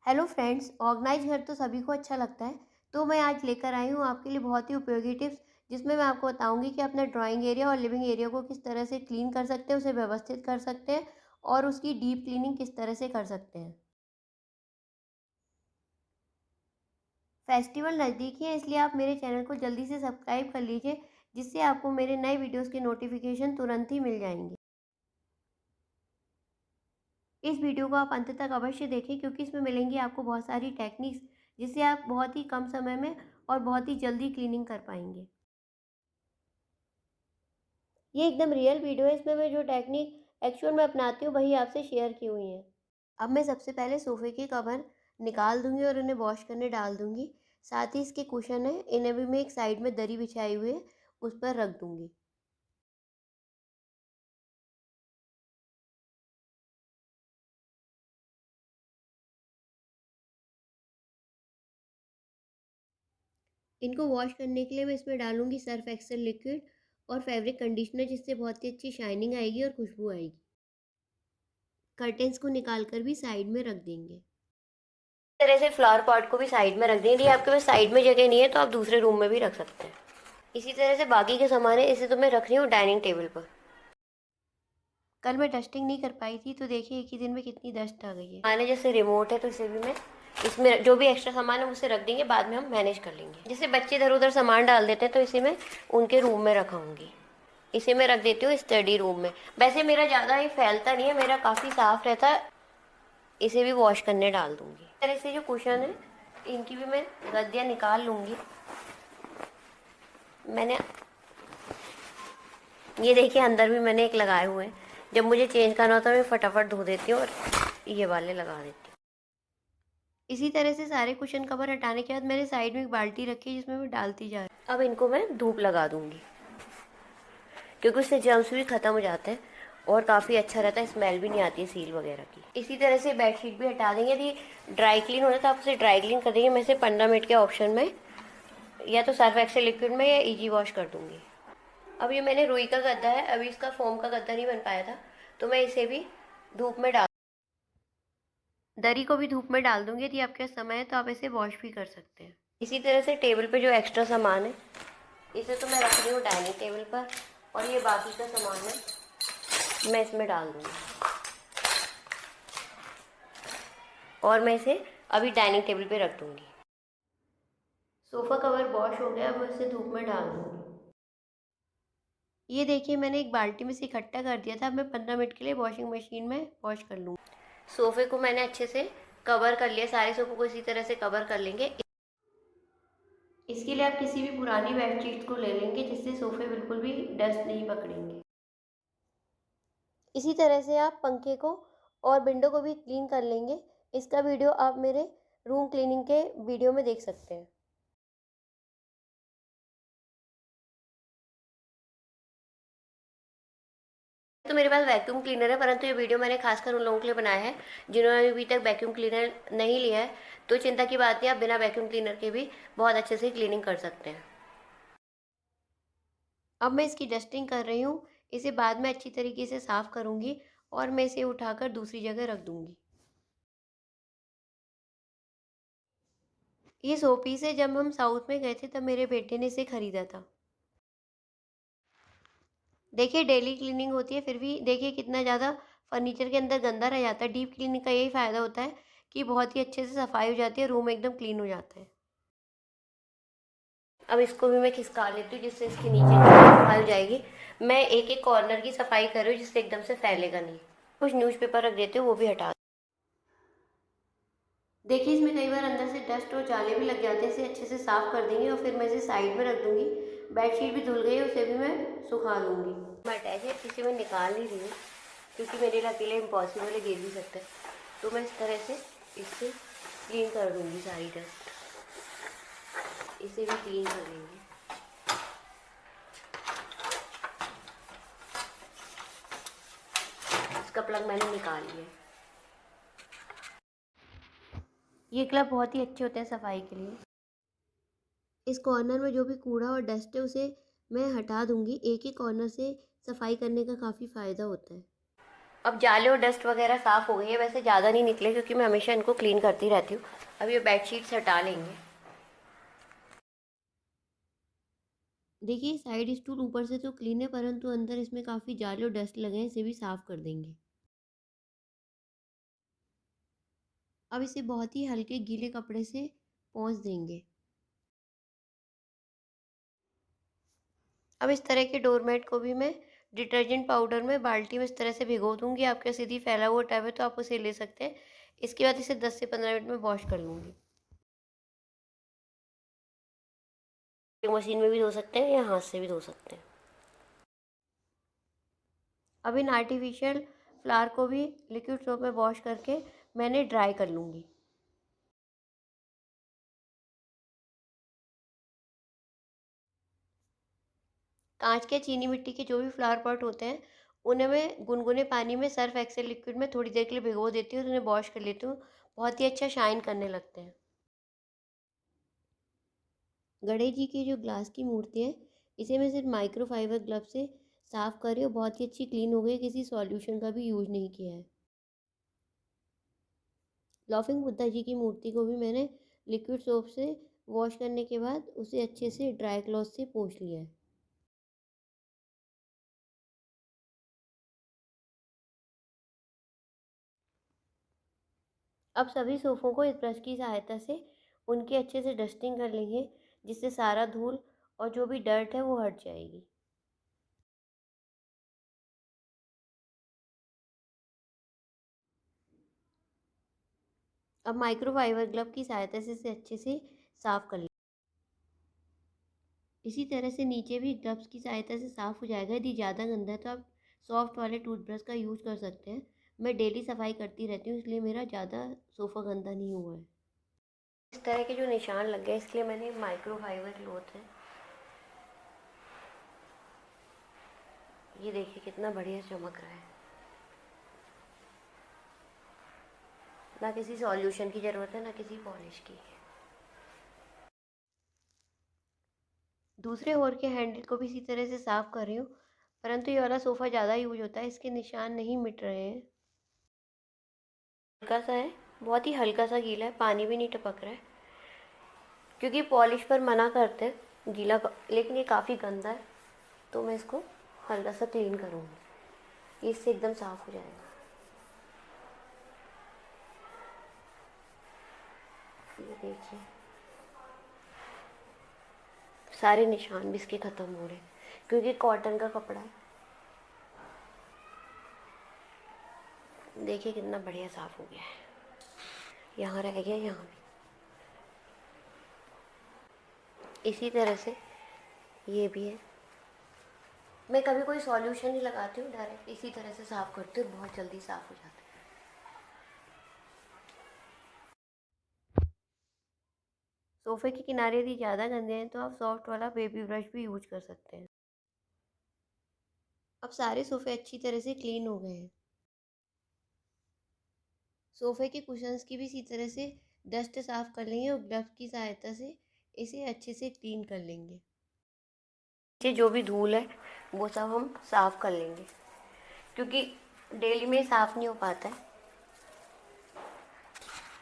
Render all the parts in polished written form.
Hello friends, organise घर तो सभी को अच्छा लगता है। तो मैं आज लेकर आई हूँ आपके लिए बहुत ही उपयोगी टिप्स, जिसमें मैं आपको बताऊंगी कि अपना ड्राइंग एरिया और लिविंग एरिया को किस तरह से क्लीन कर सकते हैं, उसे व्यवस्थित कर सकते हैं और उसकी डीप क्लीनिंग किस तरह से कर सकते हैं। फेस्टिवल नज़दीक है, इसलिए आप मेरे चैनल को जल्दी से सब्सक्राइब कर लीजिए, जिससे आपको मेरे नए वीडियोज़ के नोटिफिकेशन तुरंत ही मिल जाएंगे। इस वीडियो को आप अंत तक अवश्य देखें, क्योंकि इसमें मिलेंगी आपको बहुत सारी टेक्निक्स, जिससे आप बहुत ही कम समय में और बहुत ही जल्दी क्लीनिंग कर पाएंगे। ये एकदम रियल वीडियो है, इसमें मैं जो टेक्निक एक्चुअल में अपनाती हूँ वही आपसे शेयर की हुई है। अब मैं सबसे पहले सोफ़े के कवर निकाल दूँगी और उन्हें वॉश करने डाल दूँगी। साथ ही इसके कुशन है, इन्हें भी मैं एक साइड में दरी बिछाई हुई है, उस पर रख दूँगी। इनको वॉश करने के लिए मैं इसमें डालूँगी सर्फ एक्सेल लिक्विड और फैब्रिक कंडीशनर, जिससे बहुत ही अच्छी शाइनिंग आएगी और खुशबू आएगी। कर्टेन्स को निकाल कर भी साइड में रख देंगे। इस तरह से फ्लावर पॉट को भी साइड में रख देंगे। यदि आपके पास साइड में जगह नहीं है तो आप दूसरे रूम में भी रख सकते हैं। इसी तरह से बाकी के सामान है, इसे तो मैं रख रही हूँ डाइनिंग टेबल पर। कल मैं डस्टिंग नहीं कर पाई थी, तो देखिए एक ही दिन में कितनी डस्ट आ गई है। माने जैसे रिमोट है, तो इसे भी मैं इसमें जो भी एक्स्ट्रा सामान है उसे रख देंगे, बाद में हम मैनेज कर लेंगे। जैसे बच्चे इधर उधर सामान डाल देते हैं, तो इसे मैं उनके रूम में रखाऊंगी। इसे मैं रख देती हूँ स्टडी रूम में। वैसे मेरा ज़्यादा ही फैलता नहीं है, मेरा काफ़ी साफ रहता है। इसे भी वॉश करने डाल दूंगी। इस तरह से जो कुशन है, इनकी भी मैं गद्दियाँ निकाल लूँगी। मैंने ये देखिए अंदर भी मैंने एक लगाए हुए हैं। जब मुझे चेंज करना होता है मैं फटाफट धो देती हूँ और ये वाले लगा देती हूँ। इसी तरह से सारे कुशन कवर हटाने के बाद मैंने साइड में एक बाल्टी रखी है, जिसमें मैं डालती जा रही हूँ। अब इनको मैं धूप लगा दूंगी, क्योंकि उससे जर्म्स भी ख़त्म हो जाते हैं और काफ़ी अच्छा रहता है, स्मेल भी नहीं आती है सील वगैरह की। इसी तरह से बेडशीट भी हटा देंगे। यदि ड्राई क्लीन होना तो आप उसे ड्राई क्लीन कर देंगे। मैं इसे 15 मिनट के ऑप्शन में या तो सर्फ एक्सेल लिक्विड में या इजी वॉश कर दूंगी। अब ये मैंने रुई का गद्दा है, अभी इसका फोम का गद्दा नहीं बन पाया था, तो मैं इसे भी धूप में डाल दरी को भी धूप में डाल दूंगी। यदि आपके पास समय है तो आप इसे वॉश भी कर सकते हैं। इसी तरह से टेबल पे जो एक्स्ट्रा सामान है, इसे तो मैं रख रही हूँ डाइनिंग टेबल पर, और ये बाकी का सामान है मैं इसमें डाल दूँगी, और मैं इसे अभी डाइनिंग टेबल पे रख दूँगी। सोफ़ा कवर वॉश हो गया, अब मैं इसे धूप में डाल दूँगी। ये देखिए मैंने एक बाल्टी में से इकट्ठा कर दिया था। अब मैं 15 मिनट के लिए वॉशिंग मशीन में वॉश कर लूँगी। सोफ़े को मैंने अच्छे से कवर कर लिया, सारे सोफ़े को इसी तरह से कवर कर लेंगे। इसके लिए आप किसी भी पुरानी बेडशीट को ले लेंगे, जिससे सोफ़े बिल्कुल भी डस्ट नहीं पकड़ेंगे। इसी तरह से आप पंखे को और विंडो को भी क्लीन कर लेंगे। इसका वीडियो आप मेरे रूम क्लीनिंग के वीडियो में देख सकते हैं। तो मेरे पास वैक्यूम क्लीनर है, परंतु ये वीडियो मैंने खासकर उन लोगों के लिए बनाया है जिन्होंने अभी तक वैक्यूम क्लीनर नहीं लिया है। तो चिंता की बात नहीं, आप बिना वैक्यूम क्लीनर के भी बहुत अच्छे से क्लीनिंग कर सकते हैं। अब मैं इसकी डस्टिंग कर रही हूँ। इसे बाद में अच्छी तरीके से साफ़ करूँगी और मैं इसे उठाकर दूसरी जगह रख दूँगी। ये शो पीस है, जब हम साउथ में गए थे तब मेरे बेटे ने इसे खरीदा था। देखिए डेली क्लीनिंग होती है, फिर भी देखिए कितना ज़्यादा फर्नीचर के अंदर गंदा रह जाता है। डीप क्लीनिंग का यही फ़ायदा होता है कि बहुत ही अच्छे से सफाई हो जाती है, रूम एकदम क्लीन हो जाता है। अब इसको भी मैं खिसका लेती हूँ, जिससे इसके नीचे सफाई हो जाएगी। मैं एक एक कॉर्नर की सफाई कर रही हूँ, जिससे एकदम से फैलेगा नहीं। कुछ न्यूज़पेपर रख देती हूँ, वो भी हटा। देखिए इसमें कई बार अंदर से डस्ट और जाले भी लग जाते हैं। इसे अच्छे से साफ़ कर देंगे और फिर मैं इसे साइड में रख दूँगी। बेडशीट भी धुल गई है, उसे भी मैं सुखा लूँगी। मैं अटैच है, इसे मैं निकाल नहीं रही हूँ, क्योंकि मेरे लिए अकेले इम्पॉसिबल है, गिर भी सकता है। तो मैं इस तरह से इससे क्लीन कर दूँगी सारी डस्ट। इसे भी क्लीन कर लेंगे। इसका प्लग मैंने निकाल लिया है। ये क्लब बहुत ही अच्छे होते हैं सफाई के लिए। इस कॉर्नर में जो भी कूड़ा और डस्ट है उसे मैं हटा दूंगी। एक ही कॉर्नर से सफाई करने का काफ़ी फ़ायदा होता है। अब जाले और डस्ट वगैरह साफ़ हो गई है, वैसे ज़्यादा नहीं निकले क्योंकि मैं हमेशा इनको क्लीन करती रहती हूँ। अब ये बेडशीट्स हटा लेंगे। देखिए साइड स्टूल ऊपर से तो क्लीन है, परंतु अंदर इसमें काफ़ी जाले और डस्ट लगे हैं, इसे भी साफ़ कर देंगे। अब इसे बहुत ही हल्के गीले कपड़े से पोंछ देंगे। अब इस तरह के डोरमेट को भी मैं डिटर्जेंट पाउडर में बाल्टी में इस तरह से भिगो दूंगी। आपके सीधी फैला हुआ टब है तो आप उसे ले सकते हैं। इसके बाद इसे 10 से 15 मिनट में वॉश कर लूँगी। मशीन में भी धो सकते हैं या हाथ से भी धो सकते हैं। अब इन आर्टिफिशियल फ्लावर को भी लिक्विड सोप में वॉश करके मैंने ड्राई कर लूँगी। कांच के चीनी मिट्टी के जो भी फ्लावर पॉट होते हैं उन्हें मैं गुनगुने पानी में सर्फ एक्सेल लिक्विड में थोड़ी देर के लिए भिगो देती हूँ, उन्हें वॉश कर लेती हूँ। बहुत ही अच्छा शाइन करने लगते हैं। गणेश जी की जो ग्लास की मूर्ति है, इसे मैं सिर्फ माइक्रोफाइबर ग्लव से साफ़ कर रही हूँ। बहुत ही अच्छी क्लीन हो गई, किसी सॉल्यूशन का भी यूज़ नहीं किया है। लॉफिंग बुद्धा जी की मूर्ति को भी मैंने लिक्विड सोप से वॉश करने के बाद उसे अच्छे से ड्राई क्लॉथ से पोंछ लिया है। अब सभी सोफ़ों को इस ब्रश की सहायता से उनकी अच्छे से डस्टिंग कर लेंगे, जिससे सारा धूल और जो भी डर्ट है वो हट जाएगी। अब माइक्रोफाइबर ग्लव की सहायता से इसे अच्छे से साफ़ कर लें। इसी तरह से नीचे भी ग्लव्स की सहायता से साफ़ हो जाएगा। यदि ज़्यादा गंदा है तो आप सॉफ्ट वाले टूथब्रश का यूज़ कर सकते हैं। मैं डेली सफाई करती रहती हूँ, इसलिए मेरा ज़्यादा सोफ़ा गंदा नहीं हुआ है। इस तरह के जो निशान लग गए इसलिए मैंने माइक्रोफाइबर क्लॉथ है, ये देखिए कितना बढ़िया चमक रहा है। ना किसी सॉल्यूशन की ज़रूरत है ना किसी पॉलिश की। दूसरे होर के हैंडल को भी इसी तरह से साफ़ कर रही हूँ, परंतु ये वाला सोफ़ा ज़्यादा यूज होता है, इसके निशान नहीं मिट रहे हैं। हल्का सा है, बहुत ही हल्का सा गीला है, पानी भी नहीं टपक रहा है क्योंकि पॉलिश पर मना करते हैं गीला लेकिन ये काफ़ी गंदा है, तो मैं इसको हल्का सा क्लीन करूँगी, इससे एकदम साफ़ हो जाएगा। ये देखिए सारे निशान भी इसके ख़त्म हो रहे हैं क्योंकि कॉटन का कपड़ा है। देखिए कितना बढ़िया साफ़ हो गया है, यहाँ रह गया, यहाँ भी। इसी तरह से ये भी है। मैं कभी कोई सॉल्यूशन नहीं लगाती हूँ, डायरेक्ट इसी तरह से साफ़ करती हूँ, बहुत जल्दी साफ़ हो जाता है। सोफ़े के किनारे यदि ज़्यादा गंदे हैं तो आप सॉफ्ट वाला बेबी ब्रश भी यूज कर सकते हैं। अब सारे सोफ़े अच्छी तरह से क्लीन हो गए हैं। सोफ़े के कुशन्स की भी इसी तरह से डस्ट साफ़ कर लेंगे और ग्लव्स की सहायता से इसे अच्छे से क्लीन कर लेंगे। नीचे जो भी धूल है वो सब हम साफ़ कर लेंगे क्योंकि डेली में साफ़ नहीं हो पाता है।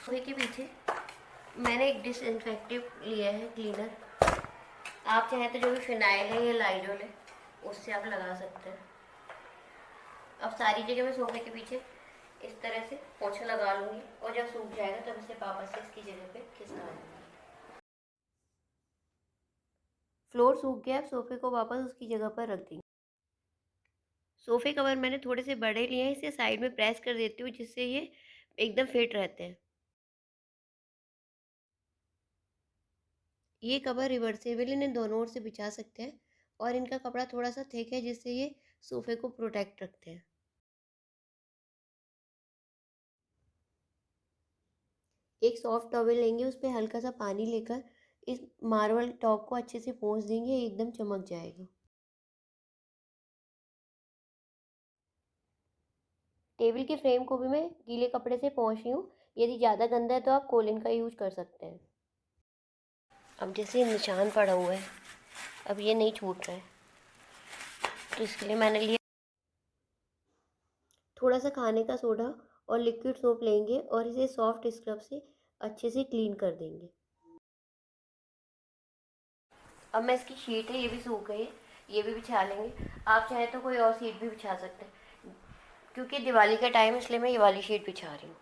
सोफ़े के पीछे मैंने एक डिसइंफेक्टिव लिया है क्लीनर। आप चाहें तो जो भी फिनाइल है या लाइजॉल है उससे आप लगा सकते हैं। अब सारी जगह मैं सोफ़े के पीछे इस तरह से पोंछा लगा लूँगी और जब सूख जाएगा तब इसे वापस से इसकी जगह पे खिसका दूँगी। फ्लोर सूख गया, अब सोफ़े को वापस उसकी जगह पर रख देंगे। सोफ़े कवर मैंने थोड़े से बड़े लिए हैं, इसे साइड में प्रेस कर देती हूँ जिससे ये एकदम फिट रहते हैं। ये कवर रिवर्सेबल, इन्हें दोनों ओर से बिछा सकते हैं और इनका कपड़ा थोड़ा सा थिक है जिससे ये सोफ़े को प्रोटेक्ट रखते हैं। एक सॉफ्ट टॉवल लेंगे, उस पे हल्का सा पानी लेकर इस मार्बल टॉप को अच्छे से पोंछ देंगे, एकदम चमक जाएगा। टेबल के फ्रेम को भी मैं गीले कपड़े से पोंछ रही हूँ। यदि ज़्यादा गंदा है तो आप कोलिन का यूज़ कर सकते हैं। अब जैसे निशान पड़ा हुआ है, अब ये नहीं छूट रहा है, तो इसके लिए मैंने लिया थोड़ा सा खाने का सोडा और लिक्विड सोप लेंगे और इसे सॉफ्ट स्क्रब से अच्छे से क्लीन कर देंगे। अब मैं इसकी शीट है, ये भी सूख गई है, ये भी बिछा लेंगे। आप चाहें तो कोई और शीट भी बिछा सकते हैं, क्योंकि दिवाली का टाइम है इसलिए मैं ये वाली शीट बिछा रही हूँ।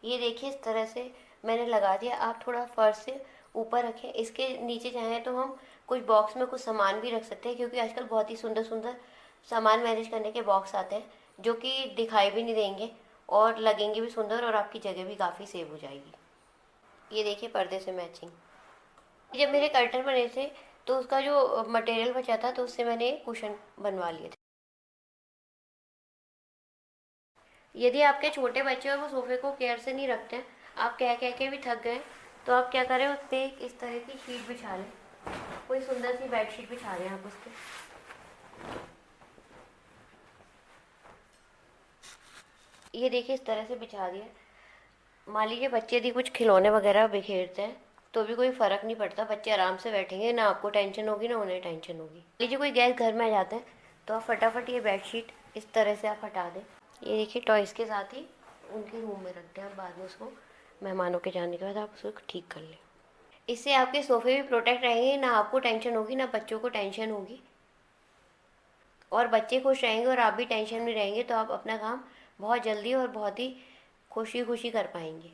ये देखिए इस तरह से मैंने लगा दिया। आप थोड़ा फर्श से ऊपर रखें, इसके नीचे चाहें तो हम कुछ बॉक्स में कुछ सामान भी रख सकते हैं, क्योंकि आजकल बहुत ही सुंदर सुंदर सामान मैनेज करने के बॉक्स आते हैं जो कि दिखाई भी नहीं देंगे और लगेंगे भी सुंदर, और आपकी जगह भी काफ़ी सेव हो जाएगी। ये देखिए पर्दे से मैचिंग। जब मेरे कर्टन बने थे तो उसका जो मटेरियल बचा था तो उससे मैंने कुशन बनवा लिए थे। यदि आपके छोटे बच्चे और वो सोफे को केयर से नहीं रखते हैं, आप कह कह के भी थक गए, तो आप क्या करें, उस पर इस तरह की शीट बिछा लें। कोई सुंदर सी बेड शीट बिछा लें आप उस पर। ये देखिए इस तरह से बिछा दिया। मान लीजिए बच्चे यदि कुछ खिलौने वगैरह बिखेरते हैं तो भी कोई फ़र्क नहीं पड़ता, बच्चे आराम से बैठेंगे, ना आपको टेंशन होगी ना उन्हें टेंशन होगी। मान लीजिए कोई गेस्ट घर में आ जाते हैं तो आप फटाफट ये बेडशीट इस तरह से आप हटा दें। ये देखिए टॉयज़ के साथ ही उनके रूम में रख दें, आप बाद में उसको मेहमानों के जाने के बाद आप उसको ठीक कर लें। इससे आपके सोफ़े भी प्रोटेक्ट रहेंगे, ना आपको टेंशन होगी ना बच्चों को टेंशन होगी, और बच्चे खुश रहेंगे और आप भी टेंशन में रहेंगे, तो आप अपना काम बहुत जल्दी और बहुत ही खुशी खुशी कर पाएंगे।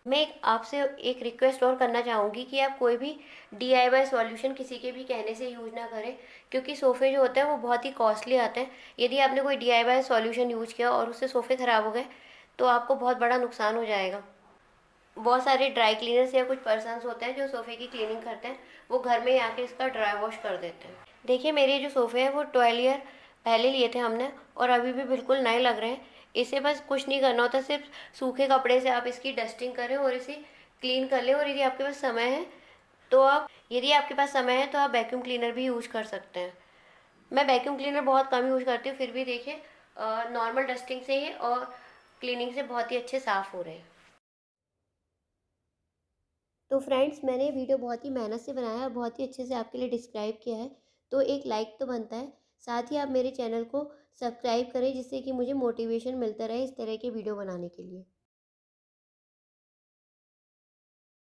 मैं आपसे एक रिक्वेस्ट और करना चाहूँगी कि आप कोई भी DIY सॉल्यूशन किसी के भी कहने से यूज़ ना करें, क्योंकि सोफ़े जो होते हैं वो बहुत ही कॉस्टली आते हैं। यदि आपने कोई DIY सॉल्यूशन यूज़ किया और उससे सोफ़े ख़राब हो गए तो आपको बहुत बड़ा नुकसान हो जाएगा। बहुत सारे ड्राई क्लीनर्स या कुछ पर्सन्स होते हैं जो सोफ़े की क्लीनिंग करते हैं, वो घर में ही आके इसका ड्राई वॉश कर देते हैं। देखिए मेरे जो सोफ़े हैं वो 12 ईयर पहले लिए थे हमने, और अभी भी बिल्कुल नए लग रहे हैं। इसे बस कुछ नहीं करना होता, सिर्फ सूखे कपड़े से आप इसकी डस्टिंग करें और इसे क्लीन कर लें। और यदि आपके पास समय है तो आप वैक्यूम क्लीनर भी यूज़ कर सकते हैं। मैं वैक्यूम क्लीनर बहुत कम यूज़ करती हूँ, फिर भी देखिए नॉर्मल डस्टिंग से ही और क्लीनिंग से बहुत ही अच्छे साफ़ हो रहे हैं। तो फ्रेंड्स मैंने वीडियो बहुत ही मेहनत से बनाया है, बहुत ही अच्छे से आपके लिए डिस्क्राइब किया है, तो एक लाइक तो बनता है। साथ ही आप मेरे चैनल को सब्सक्राइब करें, जिससे कि मुझे मोटिवेशन मिलता रहे इस तरह के वीडियो बनाने के लिए।